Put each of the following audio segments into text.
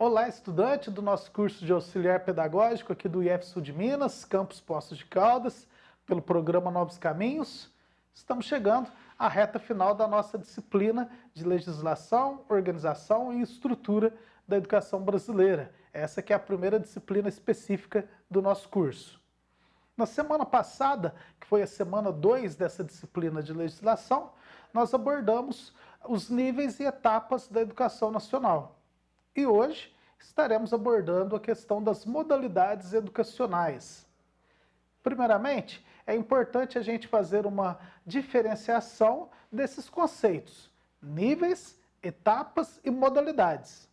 Olá, estudante do nosso curso de auxiliar pedagógico aqui do IF Sul de Minas, campus Poços de Caldas, pelo programa Novos Caminhos. Estamos chegando à reta final da nossa disciplina de legislação, organização e estrutura da educação brasileira. Essa que é a primeira disciplina específica do nosso curso. Na semana passada, que foi a semana 2 dessa disciplina de legislação, nós abordamos os níveis e etapas da educação nacional. E hoje estaremos abordando a questão das modalidades educacionais. Primeiramente, é importante a gente fazer uma diferenciação desses conceitos: níveis, etapas e modalidades.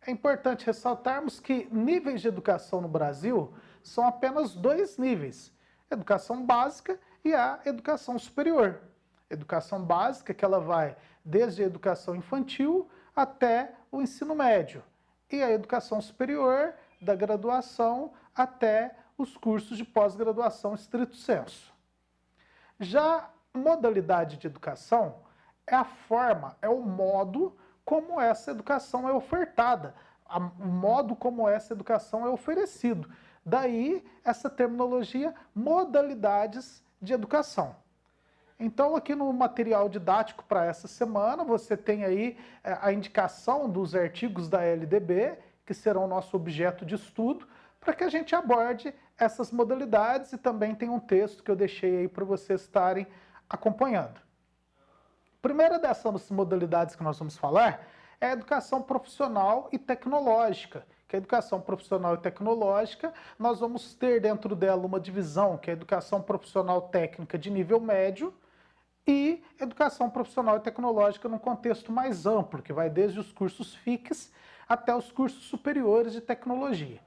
É importante ressaltarmos que níveis de educação no Brasil são apenas 2 níveis: educação básica e a educação superior. Educação básica, que ela vai desde a educação infantil até o ensino médio, e a educação superior, da graduação até os cursos de pós-graduação estrito sensu. Já a modalidade de educação é a forma, é o modo como essa educação é ofertada, o modo como essa educação é oferecido. Daí essa terminologia modalidades de educação. Então, aqui no material didático para essa semana, você tem aí a indicação dos artigos da LDB, que serão nosso objeto de estudo, para que a gente aborde essas modalidades, e também tem um texto que eu deixei aí para vocês estarem acompanhando. A primeira dessas modalidades que nós vamos falar é a educação profissional e tecnológica. Que a educação profissional e tecnológica, nós vamos ter dentro dela uma divisão, que é a educação profissional técnica de nível médio, e educação profissional e tecnológica num contexto mais amplo, que vai desde os cursos FICs até os cursos superiores de tecnologia.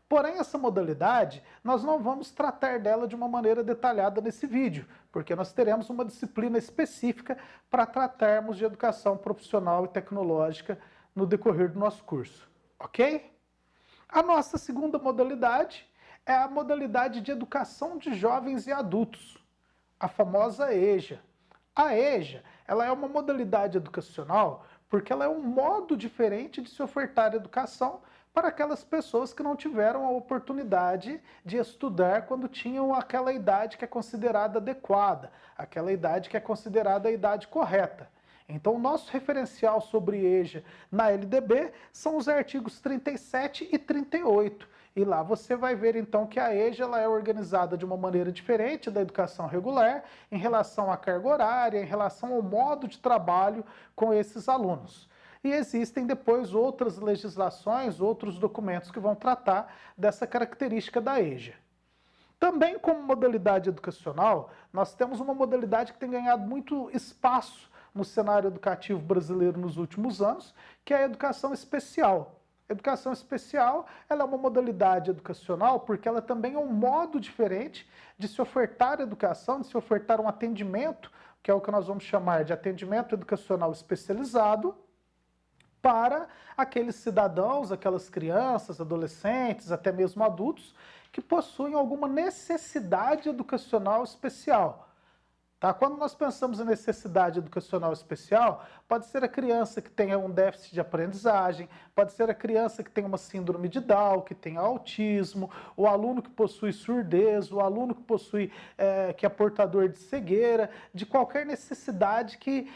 Porém, essa modalidade, nós não vamos tratar dela de uma maneira detalhada nesse vídeo, porque nós teremos uma disciplina específica para tratarmos de educação profissional e tecnológica no decorrer do nosso curso, ok? A nossa segunda modalidade é a modalidade de educação de jovens e adultos, a famosa EJA. A EJA, ela é uma modalidade educacional porque ela é um modo diferente de se ofertar educação para aquelas pessoas que não tiveram a oportunidade de estudar quando tinham aquela idade que é considerada adequada, aquela idade que é considerada a idade correta. Então, o nosso referencial sobre EJA na LDB são os artigos 37 e 38. E lá você vai ver, então, que a EJA ela é organizada de uma maneira diferente da educação regular, em relação à carga horária, em relação ao modo de trabalho com esses alunos. E existem depois outras legislações, outros documentos que vão tratar dessa característica da EJA. Também como modalidade educacional, nós temos uma modalidade que tem ganhado muito espaço no cenário educativo brasileiro nos últimos anos, que é a educação especial. Educação especial, ela é uma modalidade educacional porque ela também é um modo diferente de se ofertar educação, de se ofertar um atendimento, que é o que nós vamos chamar de atendimento educacional especializado, para aqueles cidadãos, aquelas crianças, adolescentes, até mesmo adultos, que possuem alguma necessidade educacional especial. Tá? Quando nós pensamos em necessidade educacional especial, pode ser a criança que tenha um déficit de aprendizagem, pode ser a criança que tem uma síndrome de Down, que tenha autismo, o aluno que possui surdez, o aluno que possui, que é portador de cegueira, de qualquer necessidade que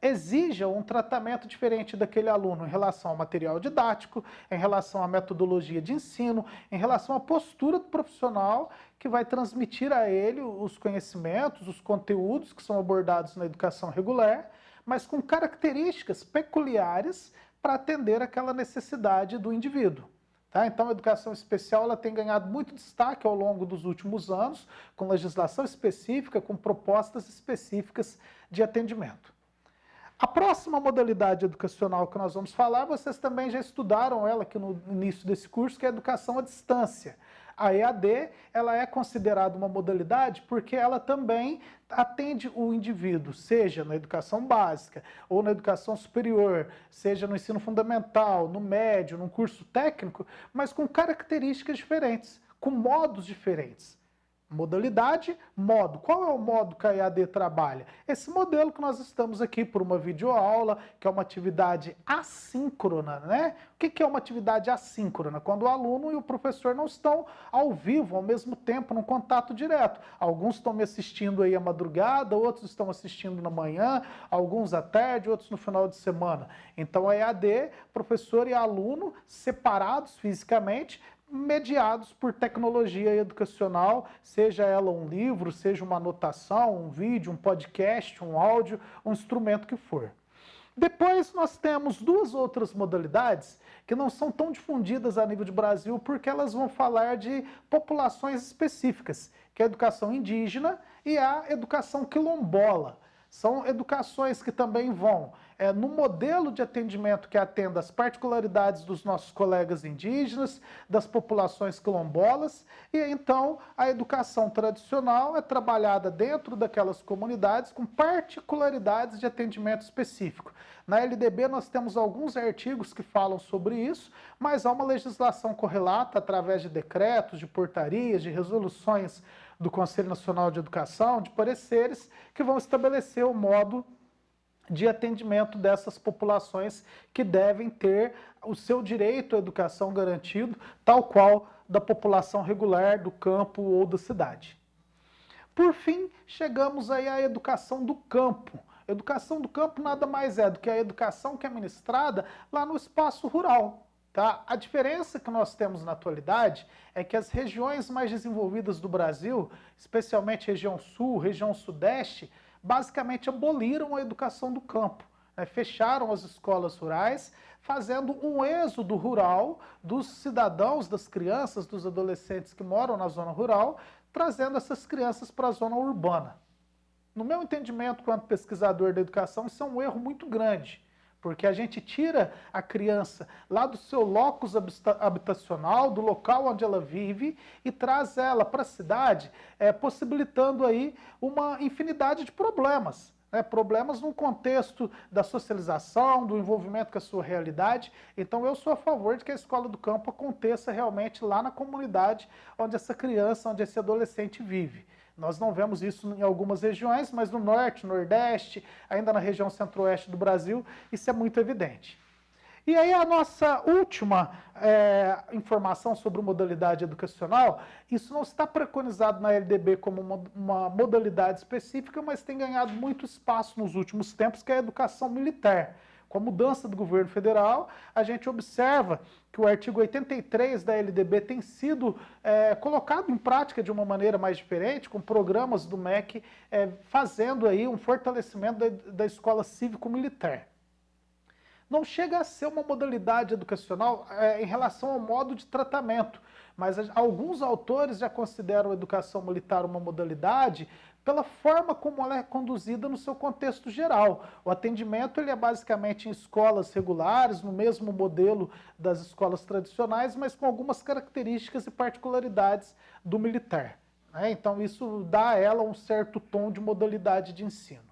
exija um tratamento diferente daquele aluno em relação ao material didático, em relação à metodologia de ensino, em relação à postura do profissional que vai transmitir a ele os conhecimentos, os conteúdos que são abordados na educação regular, mas com características peculiares para atender aquela necessidade do indivíduo. Tá? Então, a educação especial ela tem ganhado muito destaque ao longo dos últimos anos, com legislação específica, com propostas específicas de atendimento. A próxima modalidade educacional que nós vamos falar, vocês também já estudaram ela aqui no início desse curso, que é a educação à distância. A EAD, ela é considerada uma modalidade porque ela também atende o indivíduo, seja na educação básica ou na educação superior, seja no ensino fundamental, no médio, num curso técnico, mas com características diferentes, com modos diferentes. Modalidade, modo. Qual é o modo que a EAD trabalha? Esse modelo que nós estamos aqui por uma videoaula, que é uma atividade assíncrona, né? O que é uma atividade assíncrona? Quando o aluno e o professor não estão ao vivo, ao mesmo tempo, num contato direto. Alguns estão me assistindo aí à madrugada, outros estão assistindo na manhã, alguns à tarde, outros no final de semana. Então a EAD, professor e aluno separados fisicamente, mediados por tecnologia educacional, seja ela um livro, seja uma anotação, um vídeo, um podcast, um áudio, um instrumento que for. Depois nós temos duas outras modalidades que não são tão difundidas a nível de Brasil, porque elas vão falar de populações específicas, que é a educação indígena e a educação quilombola. São educações que também vão no modelo de atendimento que atenda às particularidades dos nossos colegas indígenas, das populações quilombolas, e então a educação tradicional é trabalhada dentro daquelas comunidades com particularidades de atendimento específico. Na LDB nós temos alguns artigos que falam sobre isso, mas há uma legislação correlata através de decretos, de portarias, de resoluções do Conselho Nacional de Educação, de pareceres, que vão estabelecer o modo de atendimento dessas populações que devem ter o seu direito à educação garantido, tal qual da população regular do campo ou da cidade. Por fim, chegamos aí à educação do campo. Educação do campo nada mais é do que a educação que é ministrada lá no espaço rural. Tá? A diferença que nós temos na atualidade é que as regiões mais desenvolvidas do Brasil, especialmente região sul, região sudeste, basicamente aboliram a educação do campo, né? Fecharam as escolas rurais, fazendo um êxodo rural dos cidadãos, das crianças, dos adolescentes que moram na zona rural, trazendo essas crianças para a zona urbana. No meu entendimento, quanto pesquisador da educação, isso é um erro muito grande, porque a gente tira a criança lá do seu locus habitacional, do local onde ela vive, e traz ela para a cidade, possibilitando aí uma infinidade de problemas. Problemas no contexto da socialização, do envolvimento com a sua realidade. Então eu sou a favor de que a escola do campo aconteça realmente lá na comunidade onde essa criança, onde esse adolescente vive. Nós não vemos isso em algumas regiões, mas no norte, nordeste, ainda na região centro-oeste do Brasil, isso é muito evidente. E aí a nossa última informação sobre modalidade educacional, isso não está preconizado na LDB como uma modalidade específica, mas tem ganhado muito espaço nos últimos tempos, que é a educação militar. Com a mudança do governo federal, a gente observa que o artigo 83 da LDB tem sido colocado em prática de uma maneira mais diferente, com programas do MEC fazendo aí um fortalecimento da escola cívico-militar. Não chega a ser uma modalidade educacional em relação ao modo de tratamento, mas alguns autores já consideram a educação militar uma modalidade pela forma como ela é conduzida no seu contexto geral. O atendimento ele é basicamente em escolas regulares, no mesmo modelo das escolas tradicionais, mas com algumas características e particularidades do militar. Então isso dá a ela um certo tom de modalidade de ensino.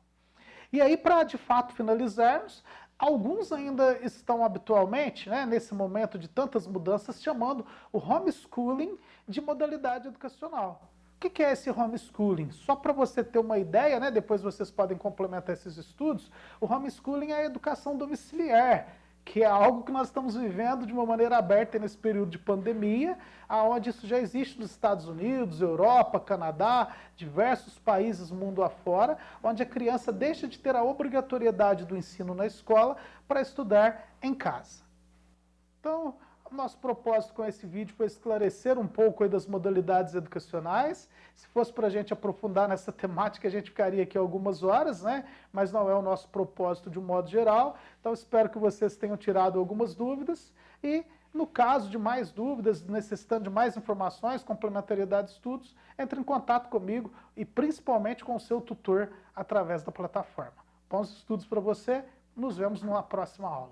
E aí, para de fato finalizarmos, alguns ainda estão habitualmente, nesse momento de tantas mudanças, chamando o homeschooling de modalidade educacional. O que é esse homeschooling? Só para você ter uma ideia, depois vocês podem complementar esses estudos, o homeschooling é a educação domiciliar, que é algo que nós estamos vivendo de uma maneira aberta nesse período de pandemia, onde isso já existe nos Estados Unidos, Europa, Canadá, diversos países mundo afora, onde a criança deixa de ter a obrigatoriedade do ensino na escola para estudar em casa. Então, o nosso propósito com esse vídeo foi esclarecer um pouco aí das modalidades educacionais. Se fosse para a gente aprofundar nessa temática, a gente ficaria aqui algumas horas, mas não é o nosso propósito de um modo geral. Então, espero que vocês tenham tirado algumas dúvidas e, no caso de mais dúvidas, necessitando de mais informações, complementariedade de estudos, entre em contato comigo e principalmente com o seu tutor através da plataforma. Bons estudos para você, nos vemos numa próxima aula.